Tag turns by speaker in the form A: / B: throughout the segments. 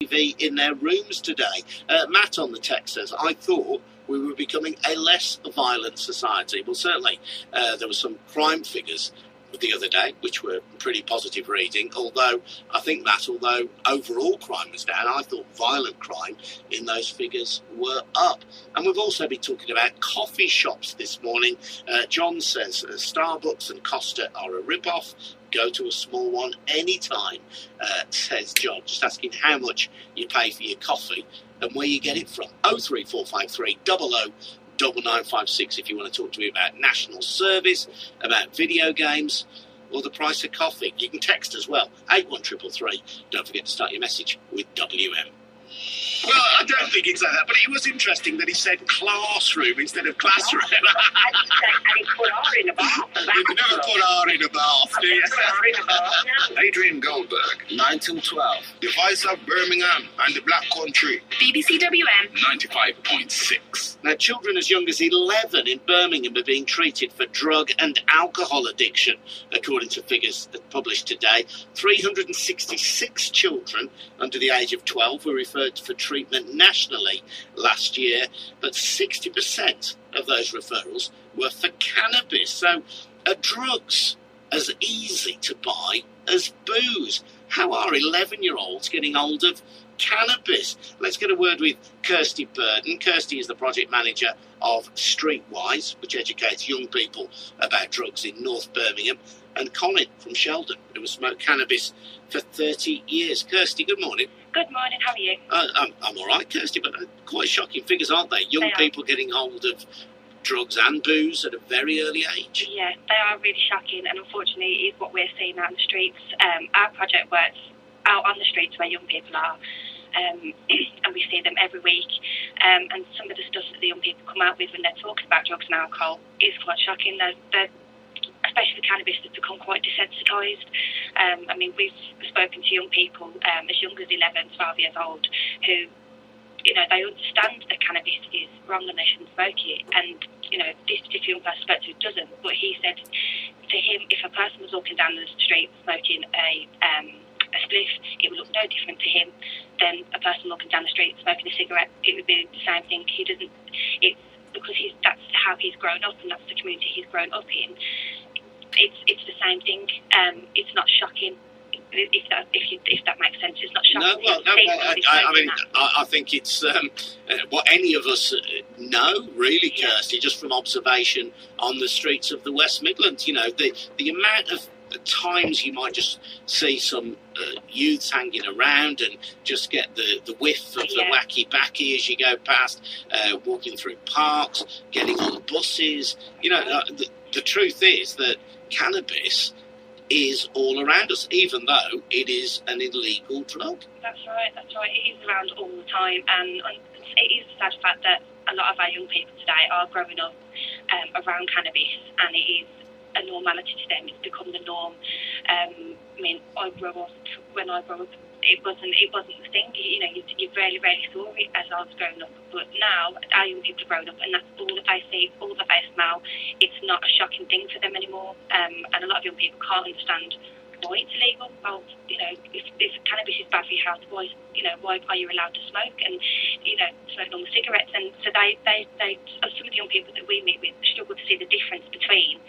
A: TV in their rooms today. Matt on the text says, I thought we were becoming a less violent society. Well, certainly there were some crime figures the other day, which were pretty positive reading, although I think that although overall crime was down, I thought violent crime in those figures were up. And we've also been talking about coffee shops this morning. John says Starbucks and Costa are a rip-off. Go to a small one anytime, says John, just asking how much you pay for your coffee and where you get it from. 03453 009956 if you want to talk to me about national service, about video games, or the price of coffee. You can text as well, 81333. Don't forget to start your message with WM. Well, I don't think it's like that, but it was interesting that he said classroom instead of classroom.
B: And he put R in a bath.
A: You never put R in a bath, do you?
C: Adrian Goldberg, 9 till 12. The voice of Birmingham and the Black Country.
D: BBC WM
C: 95.6.
A: Now, children as young as 11 in Birmingham are being treated for drug and alcohol addiction, according to figures published today. 366 children under the age of 12 were referred for treatment nationally last year, but 60% of those referrals were for cannabis. So are drugs as easy to buy as booze? How are 11-year-olds getting hold of cannabis? Let's get a word with Kirsty Burden. Kirsty is the project manager of Streetwise, which educates young people about drugs in North Birmingham, and Colin from Sheldon, who has smoked cannabis for 30 years. Kirsty, good morning.
D: Good morning, how are you?
A: I'm all right, Kirsty, but quite shocking figures, aren't they? Young people getting hold of drugs and booze at a very early age.
D: Yeah, they are really shocking, and unfortunately it is what we're seeing out in the streets. Our project works out on the streets where young people are, and we see them every week. And some of the stuff that the young people come out with when they're talking about drugs and alcohol is quite shocking. They're especially cannabis, has become quite desensitised. I mean, we've spoken to young people as young as 11, 12 years old who, you know, they understand that cannabis is wrong and they shouldn't smoke it. And, you know, this particular young person spoke to doesn't. But he said to him, if a person was walking down the street smoking a spliff, it would look no different to him than a person walking down the street smoking a cigarette. It would be the same thing. He doesn't, it's because that's how he's grown up and that's the community he's grown up in. It's the same thing. It's not shocking. If that makes sense, it's not shocking.
A: I think it's what any of us know, really, Kirsty, just from observation on the streets of the West Midlands. You know, the amount of times you might just see some youths hanging around and just get the whiff of the wacky-backy as you go past, walking through parks, getting on buses. You know, the truth is that cannabis is all around us, even though it is an illegal drug.
D: That's right. It is around all the time, and it is a sad fact that a lot of our young people today are growing up around cannabis, and it is a normality to them. It's become the norm. I mean, when I grew up, it wasn't the thing. You know, you very saw it as I was growing up. But now our young people are growing up, and that's all that they see, all that they smell. It's not a shocking thing for them anymore. And a lot of young people can't understand why it's illegal. Well, you know, if cannabis is bad for your health, why are you allowed to smoke? And you know, smoke normal cigarettes. And so they some of the young people that we meet with struggle to see the difference between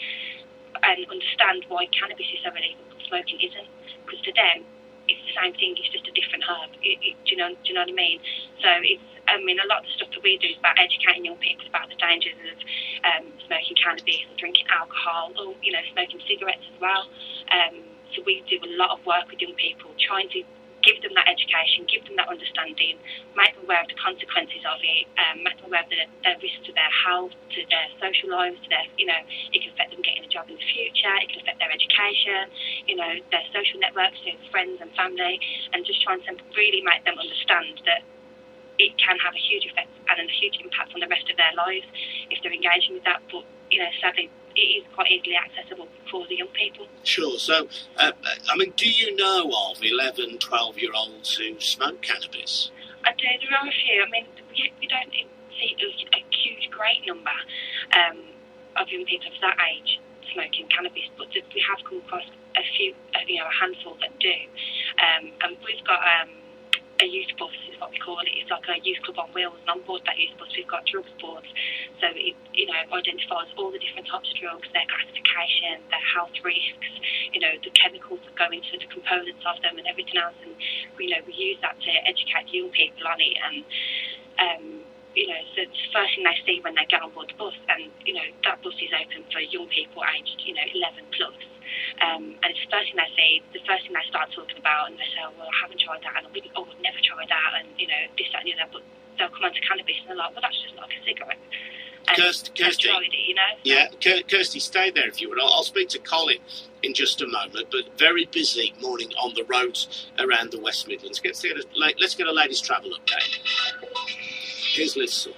D: and understand why cannabis is so illegal but smoking isn't, because to them it's the same thing, it's just a different herb. Do you know what I mean? So a lot of the stuff that we do is about educating young people about the dangers of smoking cannabis, drinking alcohol, or, you know, smoking cigarettes as well. So we do a lot of work with young people, trying to give them that education, give them that understanding, make them aware of the consequences of it, make them aware of the risks to their health, to their social lives, to their, you know, it can affect them getting a job in the future, it can affect their education, you know, their social networks, their friends and family, and just trying to really make them understand that it can have a huge effect and a huge impact on the rest of their lives if they're engaging with that. But, you know, sadly, it is quite easily accessible for the young people.
A: Sure. So, do you know of 11, 12-year-olds who smoke cannabis?
D: I do. There are a few. I mean, we don't see a huge, great number of young people of that age smoking cannabis, but we have come across a few, a handful that do. And we've got a youth bus is what we call it. It's like a youth club on wheels, and on board that youth bus we've got drugs boards. So it, identifies all the different types of drugs, their classification, their health risks, the chemicals that go into the components of them and everything else. And we use that to educate young people on it. And so it's the first thing they see when they get on board the bus. And that bus is open for young people aged 11 plus. And it's the first thing they see, the first thing they start talking about, and they say, well, I haven't tried that, and I've never tried that, and this, that, and the other. But they'll come onto cannabis and they're like, well, that's just like a cigarette. And
A: Kirsty,
D: tried it,
A: Yeah, Kirsty, stay there if you would. I'll speak to Colin in just a moment, but very busy morning on the roads around the West Midlands. Let's get a ladies' travel update. Here's Liz Saw.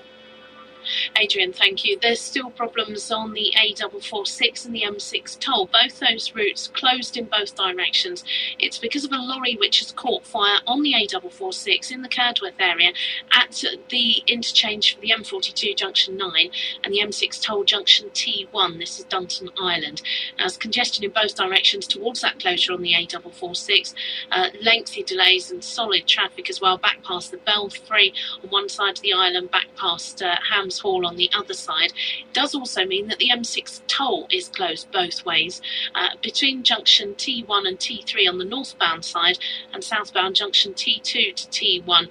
E: Adrian, thank you. There's still problems on the A446 and the M6 toll. Both those routes closed in both directions. It's because of a lorry which has caught fire on the A446 in the Cardworth area at the interchange for the M42 junction 9 and the M6 toll junction T1. This is Dunton Island. Now, there's congestion in both directions towards that closure on the A446. Lengthy delays and solid traffic as well, back past the Belfry on one side of the island, back past Hams Hall on the other side. It does also mean that the M6 toll is closed both ways between junction T1 and T3 on the northbound side and southbound junction T2 to T1,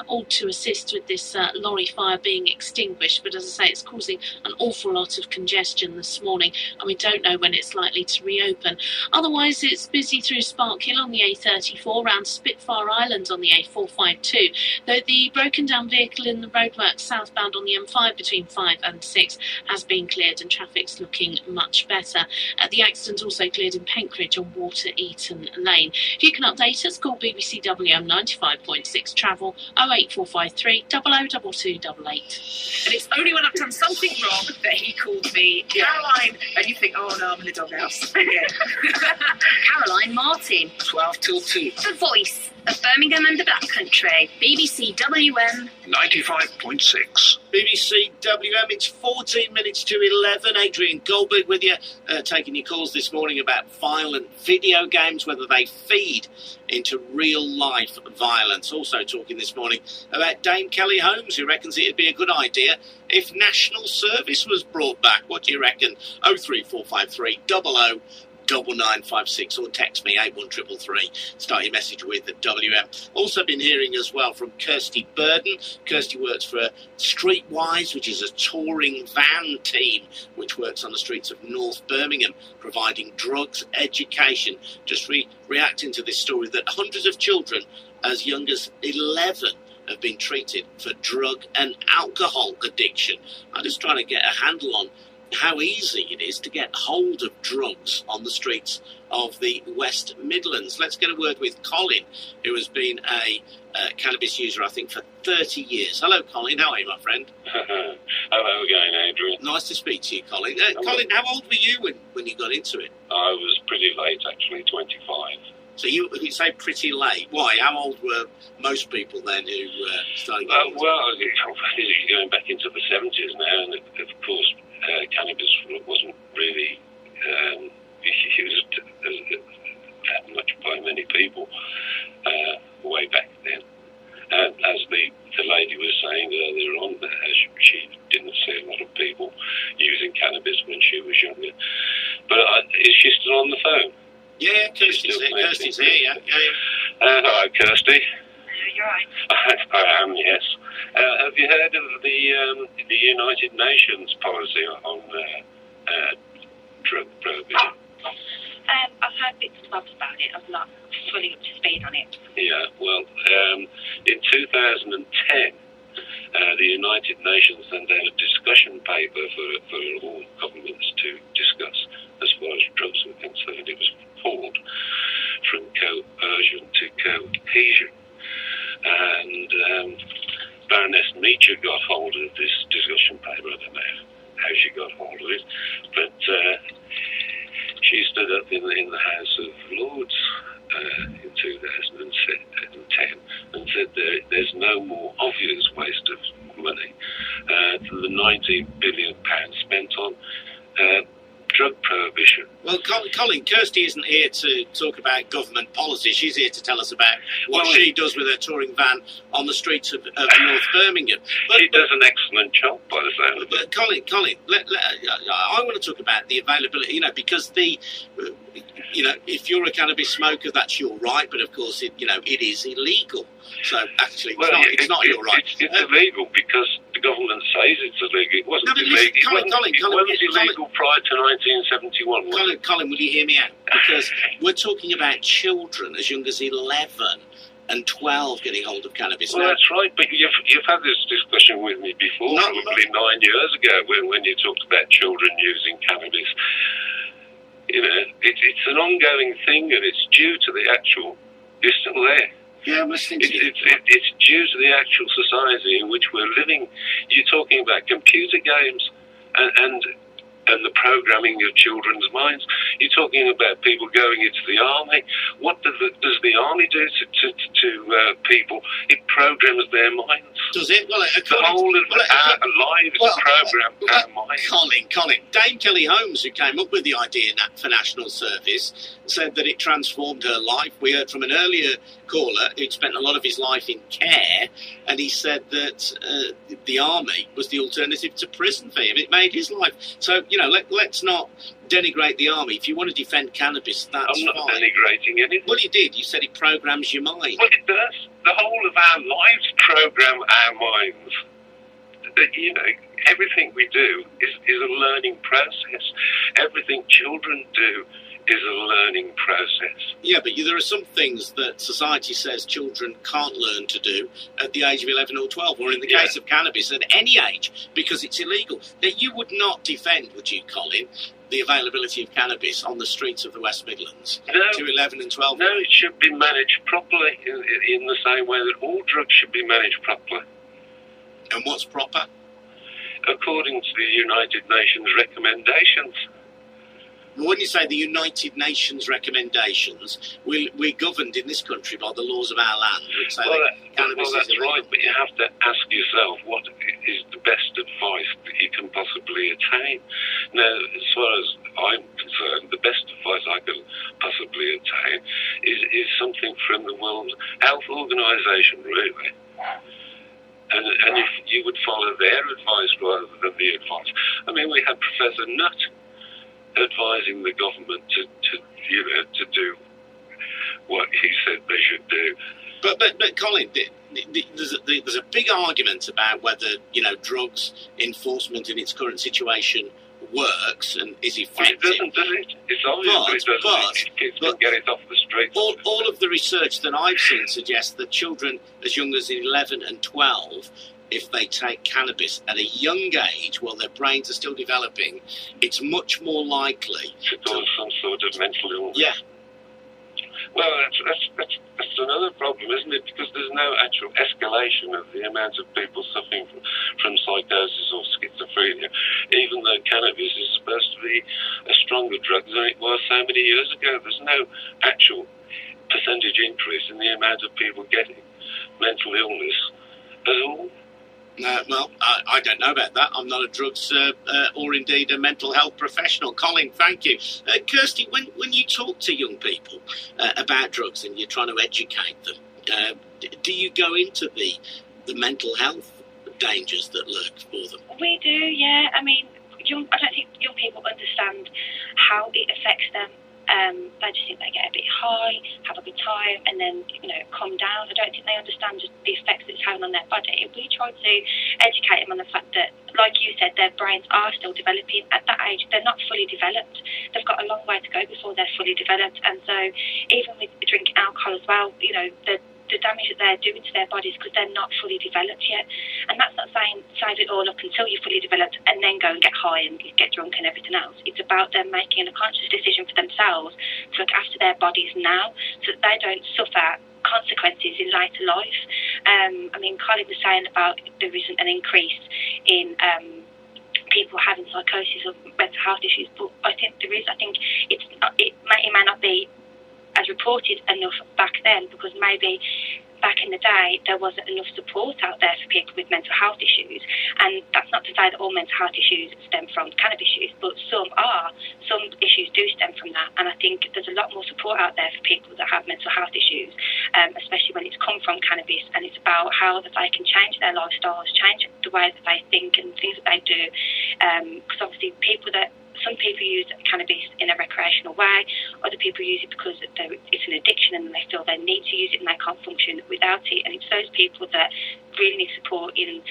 E: all to assist with this lorry fire being extinguished. But as I say, it's causing an awful lot of congestion this morning, and we don't know when it's likely to reopen. Otherwise, it's busy through Spark Hill on the A34, around Spitfire Island on the A452, though the broken down vehicle in the roadworks southbound on the M5 between 5 and 6 has been cleared and traffic's looking much better. The accident also cleared in Penkridge on Water Eaton Lane. If you can update us, call BBC WM 95.6 travel 08453 002288.
F: And it's only when I've done something wrong that he called me Caroline, and you think, oh no, I'm in the doghouse.
B: Caroline Martin,
C: 12 till 2.
B: the voice of Birmingham and the Black Country. BBC WM
C: 95.6.
A: BBC WM, it's 14 minutes to 11. Adrian Goldberg with you, taking your calls this morning about violent video games, whether they feed into real-life violence. Also talking this morning about Dame Kelly Holmes, who reckons it'd be a good idea if national service was brought back. What do you reckon? 03453 009956 or text me 81333. Start your message with the WM. Also been hearing as well from Kirsty Burden. Kirsty works for Streetwise, which is a touring van team which works on the streets of North Birmingham, providing drugs education. Just reacting to this story that hundreds of children as young as 11 have been treated for drug and alcohol addiction. I'm just trying to get a handle on how easy it is to get hold of drugs on the streets of the West Midlands. Let's get a word with Colin, who has been a cannabis user, I think, for 30 years. Hello, Colin. How are you, my friend?
G: Hello again, Adrian.
A: Nice to speak to you, Colin. Colin, how old were you when you got into it?
G: I was pretty late, actually, 25.
A: So you say pretty late. Why? How old were most people then who started getting into
G: well, you're going back into the 70s now, and of course, cannabis wasn't really used that much by many people way back then. And as the lady was saying earlier on, she didn't see a lot of people using cannabis when she was younger. But is she still on the phone?
A: Yeah, Kirsty's here. Kirsty's here, yeah.
G: Hello, Kirsty.
B: You're right.
G: I am, yes. Have you heard of the United Nations policy on drug prohibition?
D: I've heard bits and bobs about it. I'm not fully up to speed on it.
G: Yeah, well, in 2010, the United Nations sent out a discussion paper for all governments to discuss as far as drugs were concerned. It was called From Coercion to Cohesion. And Baroness Meacher got hold of this discussion paper. I don't know how she got hold of it, but she stood up in the House of Lords in 2010 and said there's no more obvious waste of money than the £19 billion spent on drug prohibition.
A: Well, Colin, Kirsty isn't here to talk about government policy. She's here to tell us about what she does with her touring van on the streets of North Birmingham.
G: She does an excellent job, by the sound of it.
A: Colin, I want to talk about the availability, because if you're a cannabis smoker, that's your right, but of course, it is illegal. So actually, it's not your right.
G: It's illegal because the government says it's illegal. It wasn't illegal. It wasn't illegal prior to 1971.
A: Colin, will you hear me out? Because we're talking about children as young as 11 and 12 getting hold of cannabis.
G: Well, that's right, but you've had this discussion with me before, probably 9 years ago, when you talked about children using cannabis. It's an ongoing thing, and it's due to the actual. You're still there.
A: Yeah, I'm listening to you.
G: It's due to the actual society in which we're living. You're talking about computer games and the programming of children's minds. You're talking about people going into the army. What does the army do to people? It programs their minds.
A: Does it? Well,
G: the whole of our lives program our minds.
A: Colin, Dame Kelly Holmes, who came up with the idea for National Service, said that it transformed her life. We heard from an earlier caller who'd spent a lot of his life in care, and he said that the army was the alternative to prison for him. It made his life. So, let's not denigrate the army. If you want to defend cannabis, that's fine.
G: I'm not denigrating anything.
A: Well, you did. You said it programs your mind.
G: Well, it does. The whole of our lives program our minds. Everything we do is a learning process. Everything children do is a learning process.
A: Yeah, but there are some things that society says children can't learn to do at the age of 11 or 12, or in the case of cannabis, at any age, because it's illegal. Now, you would not defend, would you, Colin, the availability of cannabis on the streets of the West Midlands to 11 and 12?
G: No, it should be managed properly in the same way that all drugs should be managed properly.
A: And what's proper?
G: According to the United Nations recommendations.
A: When you say the United Nations recommendations, we're governed in this country by the laws of our land. Which say cannabis
G: that's
A: is illegal.
G: right, but you have to ask yourself what is the best advice that you can possibly attain. Now, as far as I'm concerned, the best advice I can possibly attain is something from the World Health Organization, really. And if you would follow their advice rather than the advice. I mean, we had Professor Nutt advising the government to do what he said they should do.
A: But Colin, there's a big argument about whether drugs enforcement in its current situation works and is effective.
G: Well, it doesn't, does it? It's obvious it doesn't. Kids can get it off the streets.
A: All of the research that I've seen suggests that children as young as 11 and 12, if they take cannabis at a young age while their brains are still developing, it's much more likely
G: to cause some sort of mental illness.
A: Yeah.
G: Well, that's another problem, isn't it? Because there's no actual escalation of the amount of people suffering from psychosis or schizophrenia, even though cannabis is supposed to be a stronger drug than it was so many years ago. There's no actual percentage increase in the amount of people getting mental illness at all.
A: Well, I don't know about that. I'm not a drugs or indeed a mental health professional. Colin, thank you. Kirsty, when you talk to young people about drugs and you're trying to educate them, do you go into the mental health dangers that lurk for them?
D: We do, yeah. I mean, I don't think young people understand how it affects them. They just think they get a bit high, have a good time, and then, calm down. I don't think they understand the effects it's having on their body. We try to educate them on the fact that, like you said, their brains are still developing. At that age, they're not fully developed. They've got a long way to go before they're fully developed. And so even with drinking alcohol as well, the damage that they're doing to their bodies because they're not fully developed yet. And that's not saying save it all up until you're fully developed and then go and get high and get drunk and everything else. It's about them making a conscious decision for themselves to look after their bodies now so that they don't suffer consequences in later life. Colin was saying about there isn't an increase in people having psychosis or mental health issues, but I think there is. I think it may not be as reported enough back then, because maybe back in the day there wasn't enough support out there for people with mental health issues. And that's not to say that all mental health issues stem from cannabis use, but some issues do stem from that. And I think there's a lot more support out there for people that have mental health issues, especially when it's come from cannabis, and it's about how that they can change their lifestyles, change the way that they think and things that they do, because obviously some people use cannabis in a recreational way, other people use it because it's an addiction and they feel they need to use it and they can't function without it. And it's those people that really need support in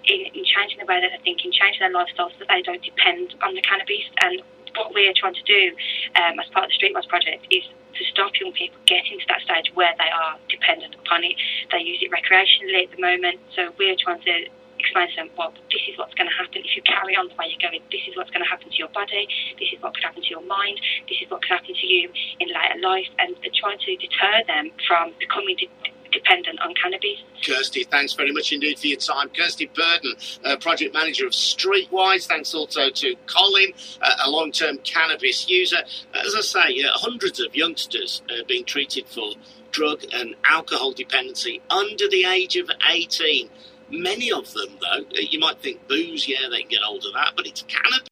D: changing the way that they're thinking, changing their lifestyles so that they don't depend on the cannabis. And what we're trying to do as part of the Streetwise project is to stop young people getting to that stage where they are dependent upon it. They use it recreationally at the moment, so we're trying to explain to them, well, this is what's going to happen if you carry on the way you're going. This is what's going to happen to your body. This is what could happen to your mind. This is what could happen to you in later life. And they're trying to deter them from becoming dependent on cannabis.
A: Kirsty, thanks very much indeed for your time. Kirsty Burden, project manager of Streetwise. Thanks also to Colin, a long-term cannabis user. As I say, hundreds of youngsters are being treated for drug and alcohol dependency under the age of 18. Many of them, though, you might think booze, yeah, they can get hold of that, but it's cannabis